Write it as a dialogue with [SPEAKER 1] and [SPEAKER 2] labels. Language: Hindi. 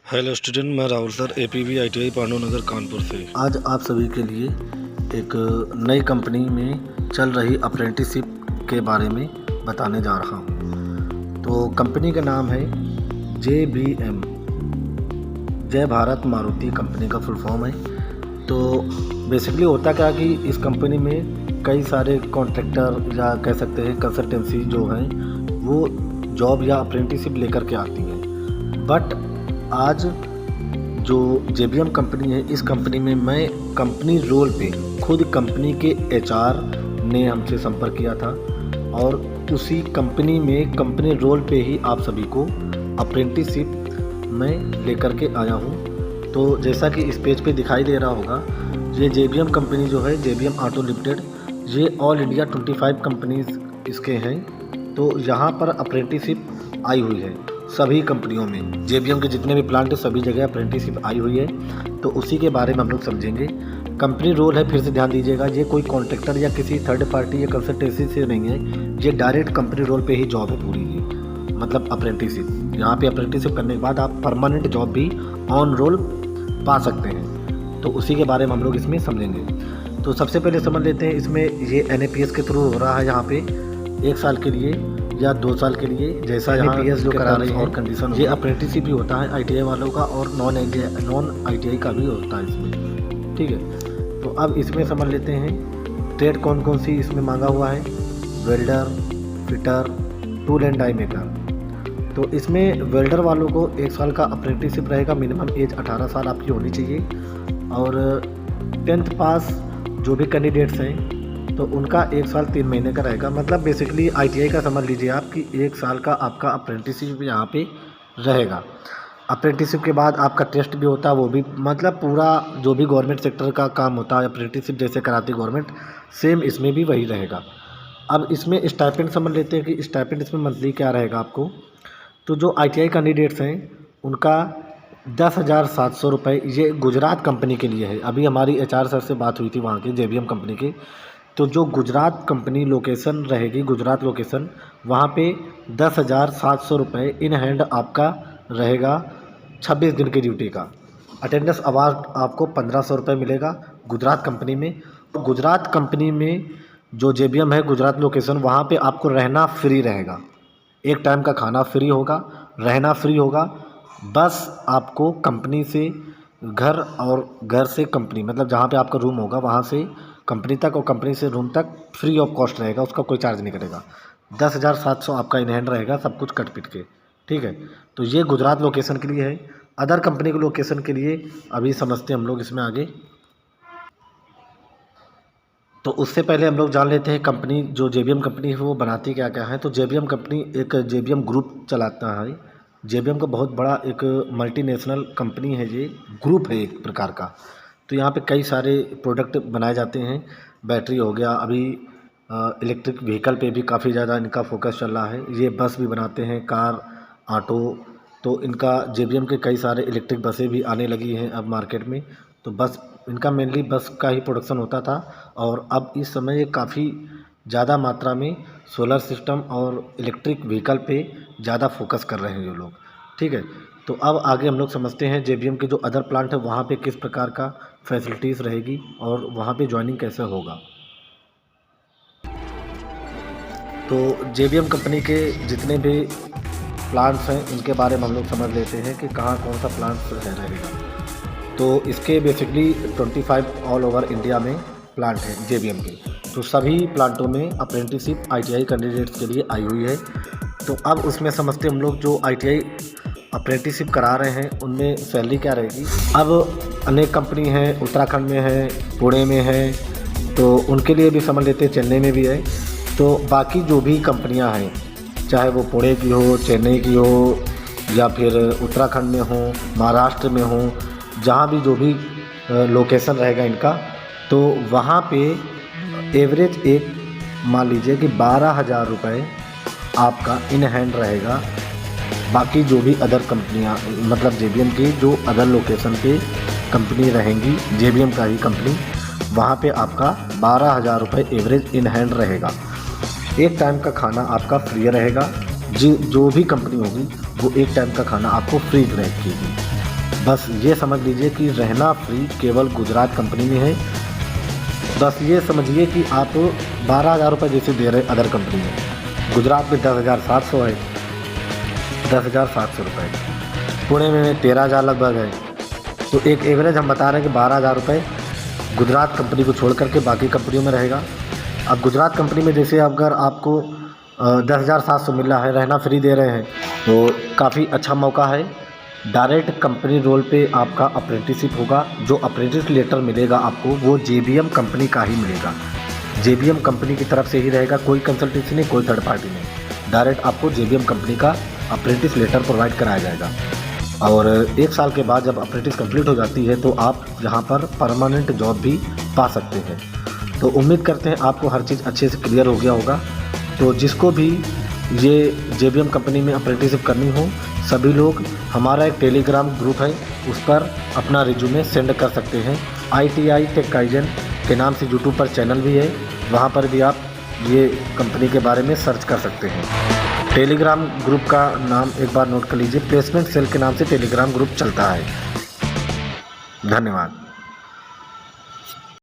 [SPEAKER 1] हेलो स्टूडेंट, मैं Rahul sir, APV ITI Pandu Nagar Kanpur से।
[SPEAKER 2] आज आप सभी के लिए एक नई कंपनी में चल रही अप्रेंटिसशिप के बारे में बताने जा रहा हूँ। तो कंपनी का नाम है JBM, जय भारत मारुति कंपनी का फुल फॉर्म है। तो बेसिकली होता क्या कि इस कंपनी में कई सारे कॉन्ट्रैक्टर या कह सकते हैं कंसल्टेंसी जो हैं वो जॉब या अप्रेंटिसशिप लेकर के आती हैं। बट आज जो JBM कंपनी है, इस कंपनी में मैं कंपनी रोल पे खुद कंपनी के HR ने हमसे संपर्क किया था और उसी कंपनी में कंपनी रोल पे ही आप सभी को अप्रेंटिसशिप में लेकर के आया हूँ। तो जैसा कि इस पेज पे दिखाई दे रहा होगा, ये JBM कंपनी जो है, JBM ऑटो लिमिटेड, ये ऑल इंडिया 25 कंपनीज इसके हैं। तो यहाँ पर अप्रेंटिसशिप आई हुई है सभी कंपनियों में। JBM के जितने भी प्लांट है सभी जगह अप्रेंटिसशिप आई हुई है। तो उसी के बारे में हम लोग समझेंगे। कंपनी रोल है, फिर से ध्यान दीजिएगा, ये कोई कॉन्ट्रैक्टर या किसी थर्ड पार्टी या कंसल्टेंसी से नहीं है, ये डायरेक्ट कंपनी रोल पे ही जॉब है पूरी ही, मतलब अप्रेंटिसशिप। यहाँ पे अप्रेंटिसशिप करने के बाद आप परमानेंट जॉब भी ऑन रोल पा सकते हैं। तो उसी के बारे में हम लोग इसमें समझेंगे। तो सबसे पहले समझ लेते हैं, इसमें ये NAPS के थ्रू हो रहा है। यहाँ पे 1 साल के लिए या 2 साल के लिए, जैसा यहाँ NAPS जो करा रही है और कंडीशन। ये अप्रेंटिसशिप भी होता है ITI वालों का और नॉन ITI का भी होता है इसमें, ठीक है। तो अब इसमें समझ लेते हैं ट्रेड कौन कौन सी इसमें मांगा हुआ है। Welder, fitter, tool and die maker. तो इसमें वेल्डर वालों को 1 साल का अप्रेंटिसशिप रहेगा। मिनिमम एज 18 साल आपकी होनी चाहिए और 10th पास जो भी कैंडिडेट्स हैं तो उनका 1 साल 3 महीने का रहेगा। मतलब बेसिकली ITI का समझ लीजिए आप कि 1 साल का आपका अप्रेंटिसशिप यहाँ पे रहेगा। अप्रेंटिसशिप के बाद आपका टेस्ट भी होता है, वो भी मतलब पूरा जो भी गवर्नमेंट सेक्टर का काम होता है अप्रेंटिसशिप जैसे कराती गवर्नमेंट, सेम इसमें भी वही रहेगा। अब इसमें स्टाइपेंड समझ लेते हैं कि स्टाइपेंड इसमें मंथली क्या रहेगा आपको। तो जो ITI कैंडिडेट्स हैं उनका 10,700 रुपये ये गुजरात कंपनी के लिए है। अभी हमारी HR सर से बात हुई थी वहाँ के JBM कंपनी के। तो जो गुजरात कंपनी लोकेशन रहेगी, गुजरात लोकेशन, वहाँ पे 10,700 रुपये इन हैंड आपका रहेगा 26 दिन की ड्यूटी का। अटेंडेंस अवार्ड आपको 1,500 रुपये मिलेगा गुजरात कंपनी में। गुजरात कंपनी में जो JBM है गुजरात लोकेशन, वहाँ पे आपको रहना फ्री रहेगा। 1 टाइम का खाना फ्री होगा, रहना फ्री होगा। बस आपको कंपनी से घर और घर से कंपनी, मतलब जहाँ पे आपका रूम होगा वहाँ से कंपनी तक और कंपनी से रूम तक फ्री ऑफ कॉस्ट रहेगा, उसका कोई चार्ज नहीं करेगा। 10,700 आपका इन हैंड रहेगा, सब कुछ कट पिट के, ठीक है। तो ये गुजरात लोकेशन के लिए है। अदर कंपनी के लोकेशन के लिए अभी समझते हैं हम लोग इसमें आगे। तो उससे पहले हम लोग जान लेते हैं कंपनी जो JBM कंपनी है वो बनाती क्या क्या है। तो JBM कंपनी एक JBM ग्रुप चलाता है। JBM का बहुत बड़ा एक मल्टीनेशनल कंपनी है, ये ग्रुप है एक प्रकार का। तो यहाँ पे कई सारे प्रोडक्ट बनाए जाते हैं। बैटरी हो गया, अभी इलेक्ट्रिक व्हीकल पे भी काफ़ी ज़्यादा इनका फोकस चल रहा है। ये बस भी बनाते हैं, कार, ऑटो। तो इनका JBM के कई सारे इलेक्ट्रिक बसें भी आने लगी हैं अब मार्केट में। तो बस इनका मेनली बस का ही प्रोडक्शन होता था और अब इस समय ये काफ़ी ज़्यादा मात्रा में सोलर सिस्टम और इलेक्ट्रिक व्हीकल पे ज़्यादा फोकस कर रहे हैं ये लोग, ठीक है। तो अब आगे हम लोग समझते हैं JBM के जो अदर प्लांट है वहाँ पे किस प्रकार का फैसिलिटीज़ रहेगी और वहाँ पे ज्वाइनिंग कैसे होगा। तो JBM कंपनी के जितने भी प्लांट्स हैं इनके बारे में हम लोग समझ लेते हैं कि कहाँ कौन सा प्लांट रहेगा। तो इसके बेसिकली 25 ऑल ओवर इंडिया में प्लांट हैं JBM के। तो सभी प्लांटों में अप्रेंटिसशिप ITI कैंडिडेट्स के लिए आई हुई है। तो अब उसमें समझते हम लोग जो ITI अप्रेंटिसशिप करा रहे हैं उनमें सैलरी क्या रहेगी। अब अनेक कंपनी हैं, उत्तराखंड में है, पुणे में है, तो उनके लिए भी समझ लेते हैं, चेन्नई में भी है। तो बाकी जो भी कंपनियां हैं, चाहे वो पुणे की हो, चेन्नई की हो या फिर उत्तराखंड में हो, महाराष्ट्र में हो, जहाँ भी जो भी लोकेशन रहेगा इनका, तो वहाँ पे एवरेज एक मान लीजिए कि 12,000 रुपये आपका इन हैंड रहेगा। बाकी जो भी अदर कंपनियां, मतलब JBM की जो अदर लोकेशन पे कंपनी रहेंगी, JBM का ही कंपनी, वहाँ पे आपका 12,000 रुपये एवरेज इन हैंड रहेगा। 1 टाइम का खाना आपका फ्री रहेगा। जो भी कंपनी होगी वो 1 टाइम का खाना आपको फ्री रहेगी। बस ये समझ लीजिए कि रहना फ्री केवल गुजरात कंपनी में है। बस ये समझिए कि आप 12,000 रुपये जैसे दे रहे अदर कंपनी में, गुजरात में 10,700 है, 10,700 रुपये। पुणे में 13,000 लगभग है। तो एक एवरेज हम बता रहे हैं कि 12,000 रुपये गुजरात कंपनी को छोड़ करके बाकी कंपनियों में रहेगा। अब गुजरात कंपनी में जैसे अगर आपको 10,700 मिल रहा है, रहना फ्री दे रहे हैं, तो काफ़ी अच्छा मौका है। डायरेक्ट कंपनी रोल पे आपका अप्रेंटिसशिप होगा। जो अप्रेंटिस लेटर मिलेगा आपको वो JBM कंपनी का ही मिलेगा। JBM कंपनी की तरफ से ही रहेगा, कोई कंसल्टेंसी नहीं, कोई थर्ड पार्टी नहीं। डायरेक्ट आपको JBM कंपनी का अप्रेंटिस लेटर प्रोवाइड कराया जाएगा। और 1 साल के बाद जब अप्रेंटिस कंप्लीट हो जाती है तो आप यहाँ पर परमानेंट जॉब भी पा सकते हैं। तो उम्मीद करते हैं आपको हर चीज़ अच्छे से क्लियर हो गया होगा। तो जिसको भी ये JBM कंपनी में अप्रेंटिसशिप करनी हो, सभी लोग हमारा एक टेलीग्राम ग्रुप है, उस पर अपना रिज्यूमे सेंड कर सकते हैं। ITI टेक काइजन के नाम से यूट्यूब पर चैनल भी है, वहाँ पर भी आप ये कंपनी के बारे में सर्च कर सकते हैं। टेलीग्राम ग्रुप का नाम एक बार नोट कर लीजिए, प्लेसमेंट सेल के नाम से टेलीग्राम ग्रुप चलता है। धन्यवाद।